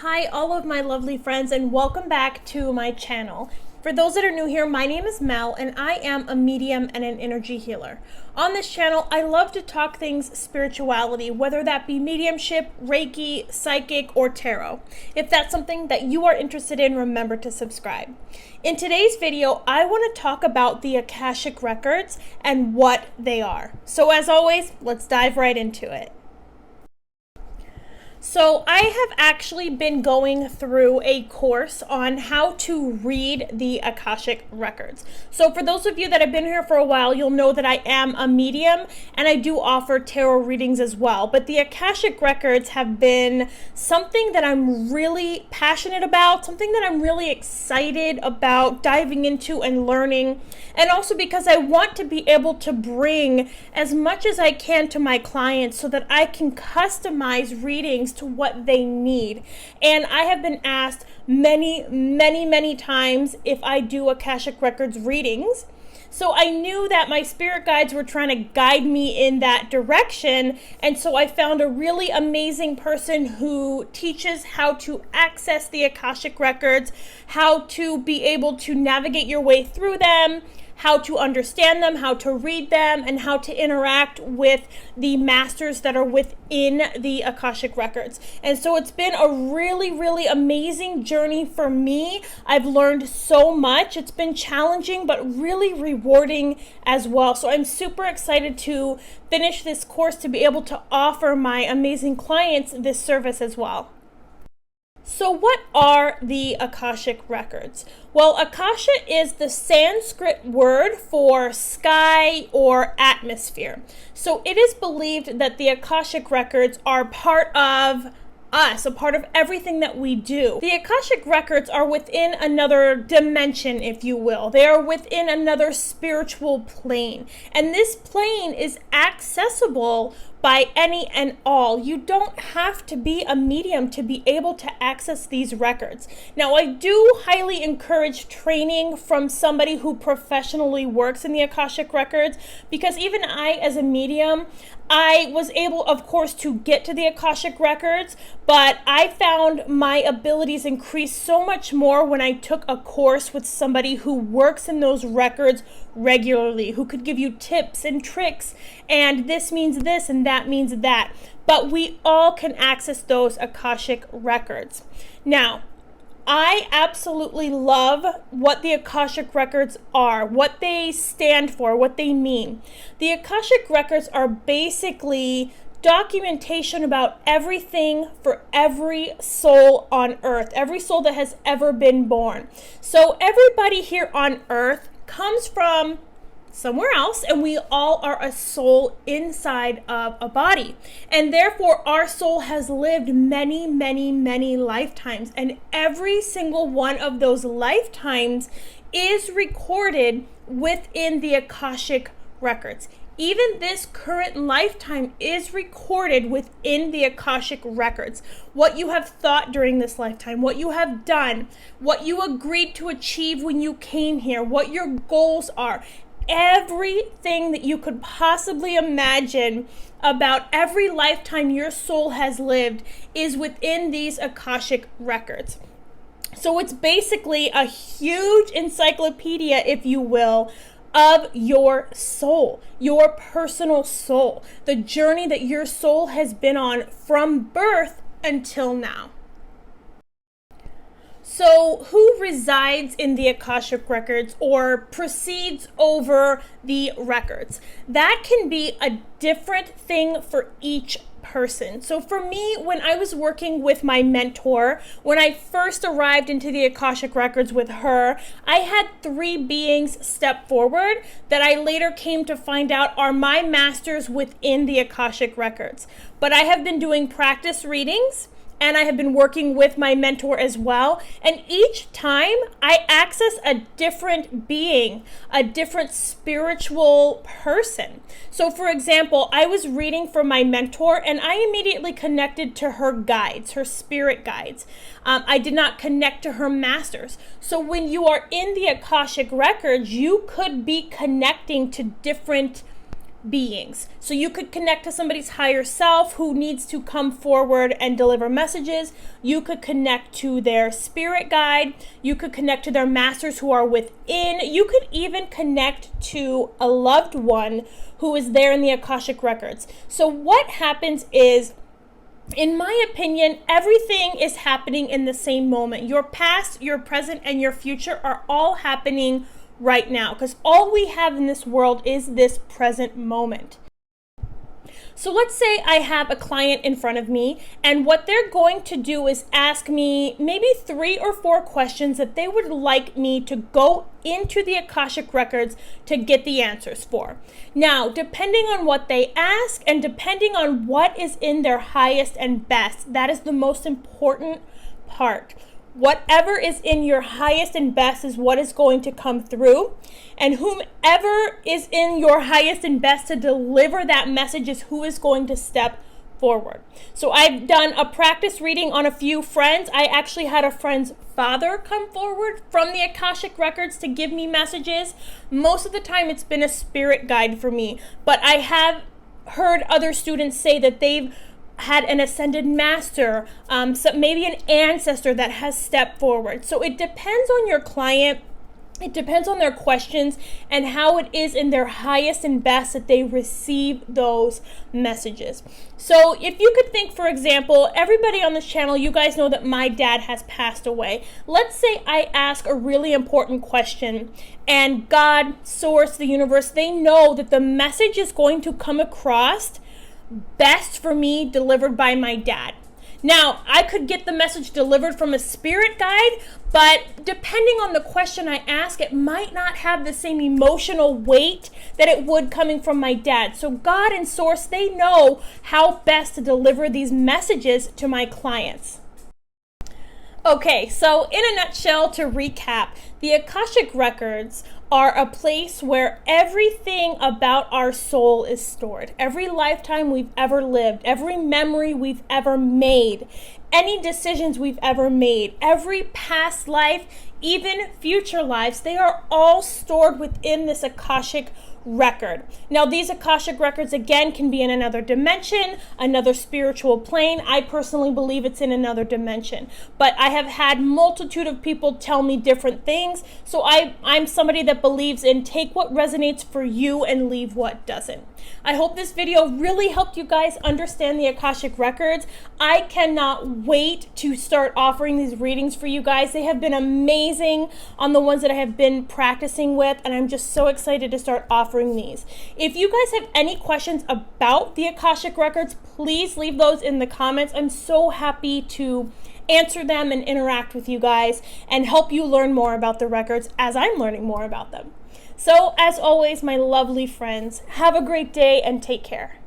Hi, all of my lovely friends, and welcome back to my channel. For those that are new here, my name is Mel, and I am a medium and an energy healer. On this channel, I love to talk things spirituality, whether that be mediumship, Reiki, psychic, or tarot. If that's something that you are interested in, remember to subscribe. In today's video, I want to talk about the Akashic Records and what they are. So as always, let's dive right into it. So I have actually been going through a course on how to read the Akashic Records. So for those of you that have been here for a while, you'll know that I am a medium and I do offer tarot readings as well. But the Akashic Records have been something that I'm really passionate about, something that I'm really excited about diving into and learning. And also because I want to be able to bring as much as I can to my clients so that I can customize readings to what they need. And I have been asked many times if I do Akashic Records readings. So I knew that my spirit guides were trying to guide me in that direction. And so I found a really amazing person who teaches how to access the Akashic Records, how to be able to navigate your way through them, how to understand them, how to read them, and how to interact with the masters that are within the Akashic Records. And so it's been a really amazing journey for me. I've learned so much. It's been challenging, but really rewarding as well. So I'm super excited to finish this course to be able to offer my amazing clients this service as well. So what are the Akashic Records? Well, Akasha is the Sanskrit word for sky or atmosphere. So it is believed that the Akashic Records are part of us, a part of everything that we do. The Akashic Records are within another dimension, if you will. They are within another spiritual plane. And this plane is accessible by any and all. You don't have to be a medium to be able to access these records. Now, I do highly encourage training from somebody who professionally works in the Akashic Records, because even I, as a medium, I was able, of course, to get to the Akashic Records, but I found my abilities increase so much more when I took a course with somebody who works in those records regularly, who could give you tips and tricks, and this means this and that means that. But we all can access those Akashic Records. Now, I absolutely love what the Akashic Records are, what they stand for, what they mean. The Akashic Records are basically documentation about everything for every soul on earth, every soul that has ever been born. So everybody here on earth comes from somewhere else, and we all are a soul inside of a body, and therefore our soul has lived many lifetimes, and every single one of those lifetimes is recorded within the Akashic Records. Even this current lifetime is recorded within the Akashic Records. What you have thought during this lifetime, what you have done, what you agreed to achieve when you came here, what your goals are. Everything that you could possibly imagine about every lifetime your soul has lived is within these Akashic Records. So it's basically a huge encyclopedia, if you will, of your soul, your personal soul, the journey that your soul has been on from birth until now. So who resides in the Akashic Records or proceeds over the records? That can be a different thing for each person. So for me, when I was working with my mentor, when I first arrived into the Akashic Records with her, I had 3 beings step forward that I later came to find out are my masters within the Akashic Records. But I have been doing practice readings, and I have been working with my mentor as well. And each time I access a different being, a different spiritual person. So for example, I was reading for my mentor and I immediately connected to her guides, her spirit guides. I did not connect to her masters. So when you are in the Akashic Records, you could be connecting to different beings. So you could connect to somebody's higher self who needs to come forward and deliver messages. You could connect to their spirit guide. You could connect to their masters who are within. You could even connect to a loved one who is there in the Akashic Records. So what happens is, in my opinion, everything is happening in the same moment. Your past, your present, and your future are all happening right now, because all we have in this world is this present moment. So let's say I have a client in front of me, and what they're going to do is ask me maybe 3 or 4 questions that they would like me to go into the Akashic Records to get the answers for. Now, depending on what they ask and depending on what is in their highest and best, that is the most important part. Whatever is in your highest and best is what is going to come through. And whomever is in your highest and best to deliver that message is who is going to step forward. So I've done a practice reading on a few friends. I actually had a friend's father come forward from the Akashic Records to give me messages. Most of the time it's been a spirit guide for me. But I have heard other students say that they've had an ascended master, so maybe an ancestor that has stepped forward. So it depends on your client. It depends on their questions and how it is in their highest and best that they receive those messages. So if you could think, for example, everybody on this channel, you guys know that my dad has passed away. Let's say I ask a really important question and God, source, the universe, they know that the message is going to come across best for me delivered by my dad. Now, I could get the message delivered from a spirit guide, but depending on the question I ask, it might not have the same emotional weight that it would coming from my dad. So God and source, they know how best to deliver these messages to my clients. Okay, so in a nutshell, to recap, the Akashic Records are a place where everything about our soul is stored. Every lifetime we've ever lived, every memory we've ever made, any decisions we've ever made, every past life, even future lives, they are all stored within this Akashic record. Now, these Akashic Records, again, can be in another dimension, another spiritual plane. I personally believe it's in another dimension. But I have had multitude of people tell me different things. So I'm somebody that believes in take what resonates for you and leave what doesn't. I hope this video really helped you guys understand the Akashic Records. I cannot wait to start offering these readings for you guys. They have been amazing on the ones that I have been practicing with, and I'm just so excited to start offering these. If you guys have any questions about the Akashic Records, please leave those in the comments. I'm so happy to answer them and interact with you guys and help you learn more about the records as I'm learning more about them. So, as always, my lovely friends, have a great day and take care.